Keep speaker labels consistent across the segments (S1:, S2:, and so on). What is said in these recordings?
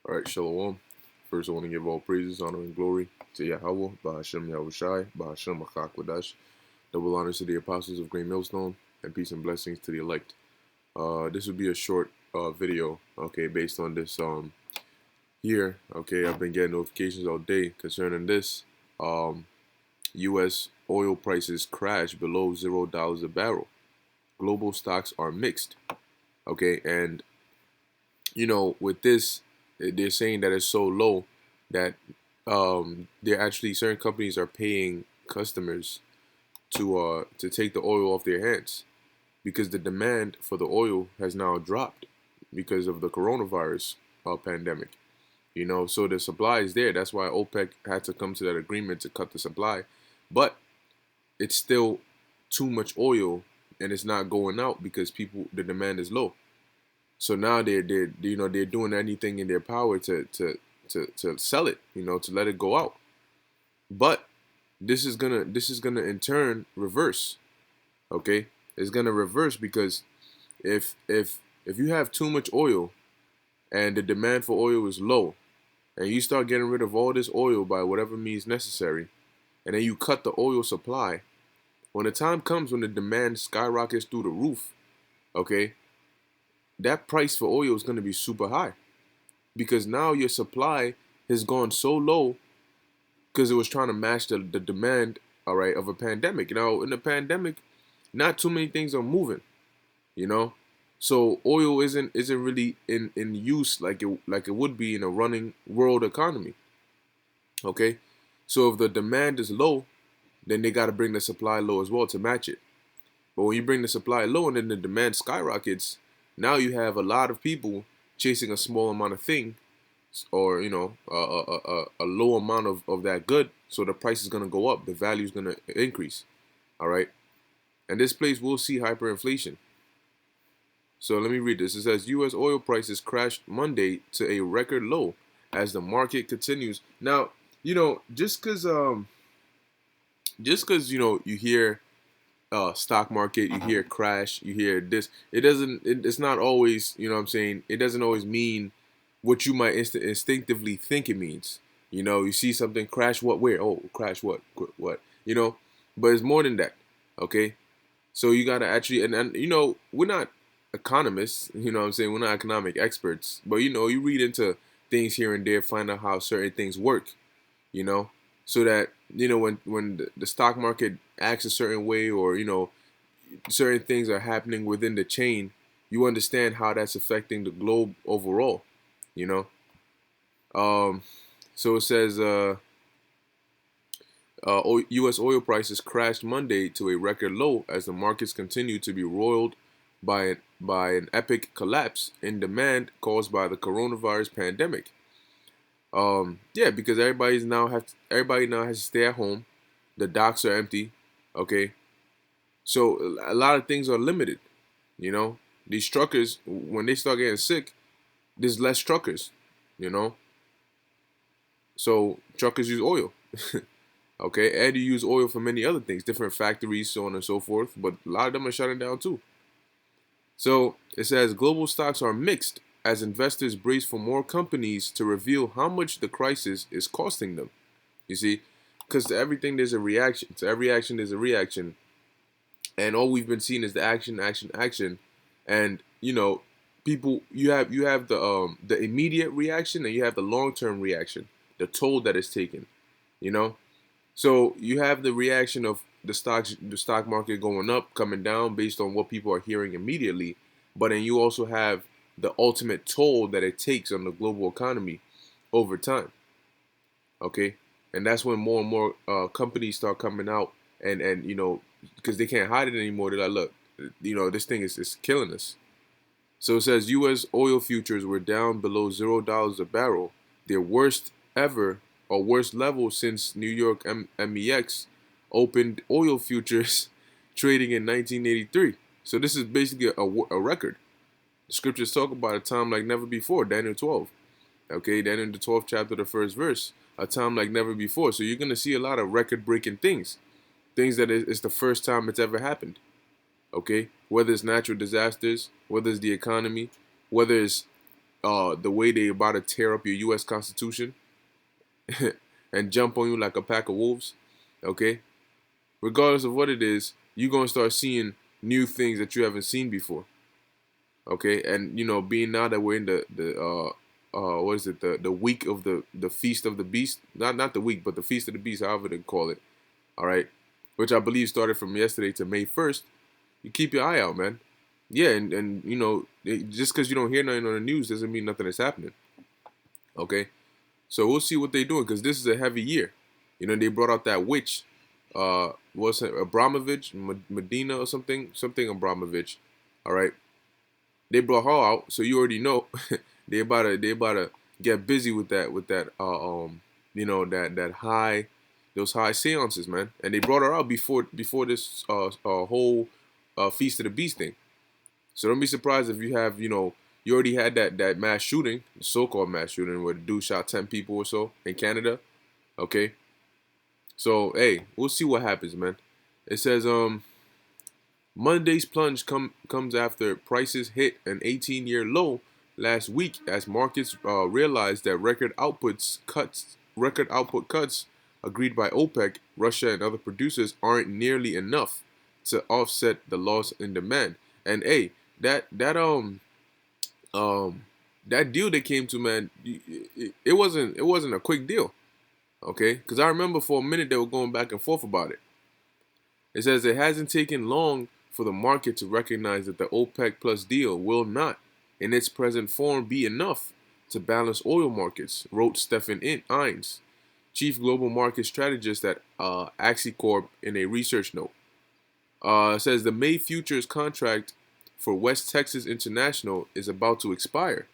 S1: All right, Shalom. First, I want to give all praises, honor, and glory to Yahweh, Bahashem Yahushai, Bahashem Achakwadash. Double honors to the apostles of Great Millstone, and peace and blessings to the elect. This would be a short video, okay, based on this here. Okay, I've been getting notifications all day concerning this. U.S. oil prices crash below $0 a barrel. Global stocks are mixed. Okay, and with this, they're saying that it's so low that they're actually certain companies are paying customers to take the oil off their hands because the demand for the oil has now dropped because of the coronavirus pandemic. So the supply is there. That's why OPEC had to come to that agreement to cut the supply, but it's still too much oil and it's not going out because the demand is low. So now they're doing anything in their power to sell it, to let it go out. But this is gonna in turn reverse. Okay, it's gonna reverse because if you have too much oil and the demand for oil is low, and you start getting rid of all this oil by whatever means necessary, and then you cut the oil supply, when the time comes when the demand skyrockets through the roof, okay, that price for oil is going to be super high because now your supply has gone so low because it was trying to match the demand, all right, of a pandemic. In the pandemic, not too many things are moving, you know. So oil isn't really in use like it would be in a running world economy. Okay, so if the demand is low, then they got to bring the supply low as well to match it. But when you bring the supply low and then the demand skyrockets, now you have a lot of people chasing a small amount of thing, or a low amount of that good. So the price is gonna go up, the value is gonna increase. All right, and this place will see hyperinflation. So let me read this. It says U.S. oil prices crashed Monday to a record low as the market continues. Now, just because you hear stock market, you hear crash, you hear this. It's not always, what I'm saying, it doesn't always mean what you might instinctively think it means. You see something crash, what, where? Oh, crash, what, what? But it's more than that. Okay, so you gotta actually, and we're not economists. What I'm saying, we're not economic experts, but you read into things here and there, find out how certain things work. You know, so that when the stock market acts a certain way, or certain things are happening within the chain, you understand how that's affecting the globe overall. You know, so it says U.S. oil prices crashed Monday to a record low as the markets continue to be roiled by an epic collapse in demand caused by the coronavirus pandemic. Yeah, because everybody now has to stay at home. The docks are empty. Okay, so a lot of things are limited. These truckers, when they start getting sick, there's less truckers. You know, so truckers use oil. Okay, and you use oil for many other things, different factories, so on and so forth. But a lot of them are shutting down too. So it says global stocks are mixed as investors brace for more companies to reveal how much the crisis is costing them. You see, because to everything there's a reaction. To every action there's a reaction, and all we've been seeing is the action, action, action, and people. You have the immediate reaction, and you have the long term reaction, the toll that is taken. You know, so you have the reaction of the stock market going up, coming down based on what people are hearing immediately, but then you also have the ultimate toll that it takes on the global economy over time. Okay, and that's when more and more companies start coming out, and because they can't hide it anymore. They're like, look, this thing is killing us. So it says U.S. oil futures were down below $0 a barrel, their worst ever, or worst level since New York MEX opened oil futures trading in 1983. So this is basically a record. The scriptures talk about a time like never before, Daniel 12. Okay, Daniel the 12th chapter, the first verse, a time like never before. So you're going to see a lot of record-breaking things that it's the first time it's ever happened. Okay, whether it's natural disasters, whether it's the economy, whether it's the way they about to tear up your U.S. Constitution and jump on you like a pack of wolves. Okay, regardless of what it is, you're gonna start seeing new things that you haven't seen before. Okay, and being now that we're in the what is it, the week of the Feast of the Beast, not the week, but the Feast of the Beast, however they call it. All right, which I believe started from yesterday to May 1st. You keep your eye out, man. Yeah, and just because you don't hear nothing on the news doesn't mean nothing is happening. Okay, so we'll see what they're doing, because this is a heavy year. They brought out that witch, what's it, Abramovich, Medina or something Abramovich. All right, they brought her out, so you already know they about to get busy with that that high, those high seances, man. And they brought her out before this whole Feast of the Beast thing. So don't be surprised if you have you already had that mass shooting, so-called mass shooting, where the dude shot 10 people or so in Canada. Okay, so hey, we'll see what happens, man. It says Monday's plunge comes after prices hit an 18-year low last week as markets realized that record output cuts agreed by OPEC, Russia, and other producers aren't nearly enough to offset the loss in demand. And hey, um that deal they came to, man, it wasn't a quick deal, okay? Because I remember for a minute they were going back and forth about it. It says it hasn't taken long for the market to recognize that the OPEC Plus deal will not, in its present form, be enough to balance oil markets, wrote Stefan Innes, chief global market strategist at Axicorp, in a research note. It says the May futures contract for West Texas International is about to expire,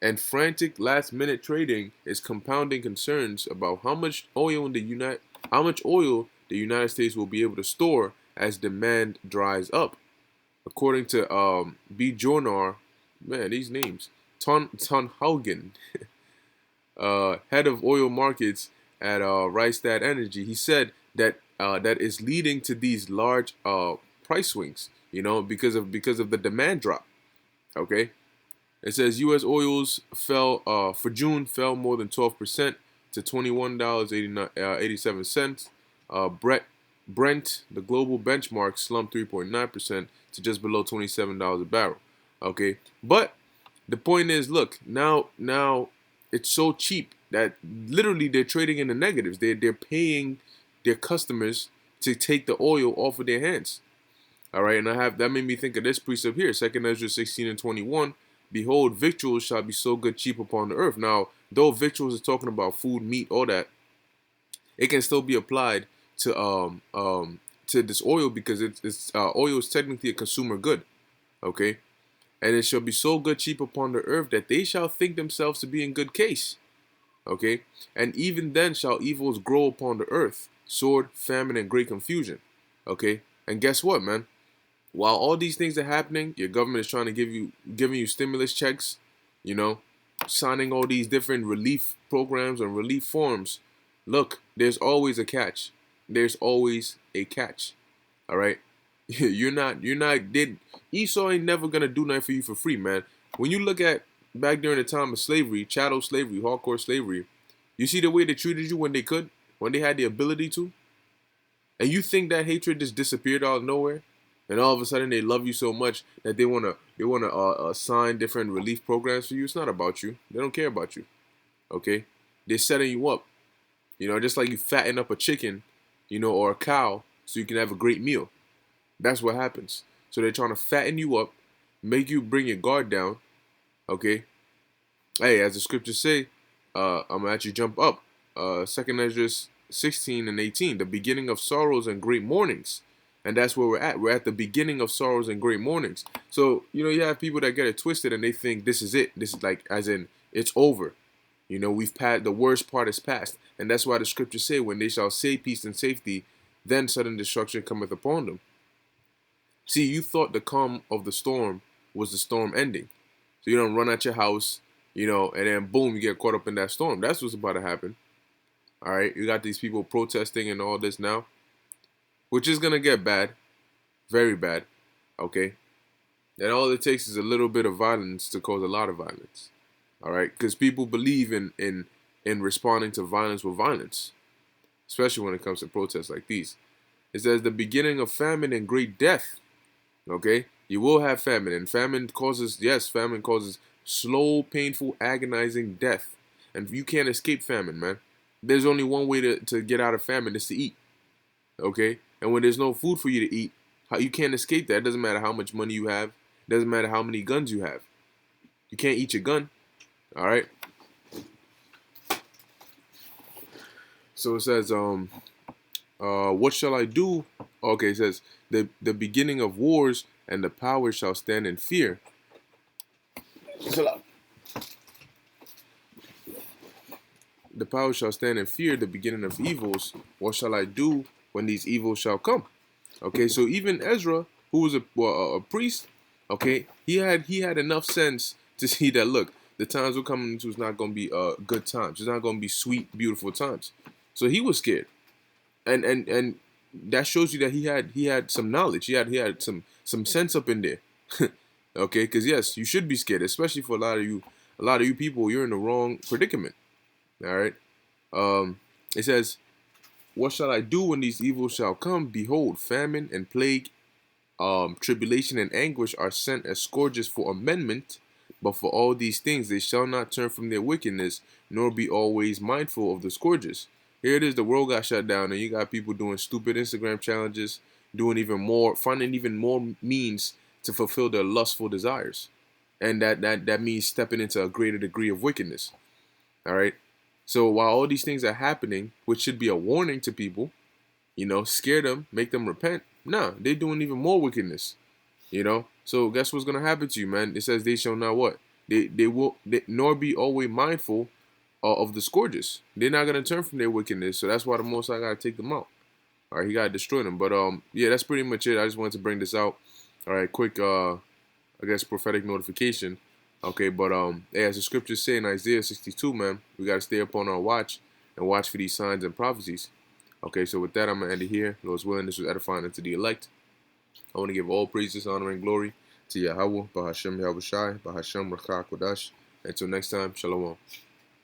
S1: and frantic last-minute trading is compounding concerns about how much oil the United States will be able to store as demand dries up. According to Bjornar, man, these names, Ton Haugen, head of oil markets at Rystad Energy, he said that that is leading to these large price swings, because of the demand drop. Okay, it says U.S. oils fell for June, fell more than 12% to $21.87. Brent, the global benchmark, slumped 3.9% to just below $27 a barrel. Okay, but the point is, look, now it's so cheap that literally they're trading in the negatives. They're paying their customers to take the oil off of their hands. All right, and that made me think of this precept here, 2 Ezra 16 and 21. Behold, victuals shall be so good cheap upon the earth. Now, though victuals is talking about food, meat, all that, it can still be applied to this oil, because it's oil is technically a consumer good. Okay, and it shall be so good cheap upon the earth that they shall think themselves to be in good case. Okay, and even then shall evils grow upon the earth, sword, famine, and great confusion. Okay, and guess what, man? While all these things are happening, your government is trying to giving you stimulus checks, you know, signing all these different relief programs and relief forms. Look, there's always a catch. There's always a catch. All right, Esau ain't never gonna do nothing for you for free, man. When you look at back during the time of slavery, chattel slavery, hardcore slavery, you see the way they treated you when they had the ability to, and you think that hatred just disappeared out of nowhere, and all of a sudden they love you so much that they wanna assign different relief programs for you. It's not about you. They don't care about you. Okay, they're setting you up. Just like you fatten up a chicken, or a cow, so you can have a great meal. That's what happens. So they're trying to fatten you up, make you bring your guard down. Okay. Hey, as the scriptures say, I'm gonna actually jump up. 2 Ezra 16 and 18, the beginning of sorrows and great mournings. And that's where we're at. We're at the beginning of sorrows and great mournings. So, you have people that get it twisted and they think this is it. This is like, as in, it's over. We've passed, the worst part is past. And that's why the scriptures say, when they shall say peace and safety, then sudden destruction cometh upon them. See, you thought the calm of the storm was the storm ending. So you don't run out your house, and then boom, you get caught up in that storm. That's what's about to happen. All right, you got these people protesting and all this now, which is going to get bad, very bad, okay? And all it takes is a little bit of violence to cause a lot of violence. All right, because people believe in responding to violence with violence, especially when it comes to protests like these. It says the beginning of famine and great death. Okay, you will have famine, and famine causes, yes, famine causes slow, painful, agonizing death, and you can't escape famine, man. There's only one way to get out of famine is to eat. Okay, and when there's no food for you to eat, you can't escape that. It doesn't matter how much money you have. It doesn't matter how many guns you have. You can't eat your gun. All right. So it says, what shall I do? Okay, it says the beginning of wars and the power shall stand in fear. The power shall stand in fear, the beginning of evils. What shall I do when these evils shall come? Okay, so even Ezra, who was a priest, okay, he had enough sense to see that, look, the times we're coming into is not going to be good times. It's not going to be sweet, beautiful times. So he was scared, and that shows you that he had some knowledge. He had some sense up in there. Okay, because yes, you should be scared, especially for a lot of you people. You're in the wrong predicament. All right. It says, "What shall I do when these evils shall come? Behold, famine and plague, tribulation and anguish are sent as scourges for amendment. But for all these things they shall not turn from their wickedness, nor be always mindful of the scourges." Here it is, the world got shut down, and you got people doing stupid Instagram challenges, doing even more, finding even more means to fulfill their lustful desires. And that means stepping into a greater degree of wickedness. All right. So while all these things are happening, which should be a warning to people, scare them, make them repent. Nah, they're doing even more wickedness. So guess what's gonna happen to you, man? It says they shall not what? They nor be always mindful of the scourges. They're not gonna turn from their wickedness. So that's why the Most High gotta take them out. All right, he gotta destroy them. But yeah, that's pretty much it. I just wanted to bring this out. All right, quick I guess prophetic notification. Okay, but hey, as the scriptures say in Isaiah 62, man, we gotta stay upon our watch and watch for these signs and prophecies. Okay, so with that, I'm gonna end it here. Lord's willing, this was edifying unto the elect. I want to give all praises, honor, and glory to Yahweh, Bahashem Yahushai, Bahashem Rakah Kodash. Until next time, Shalom.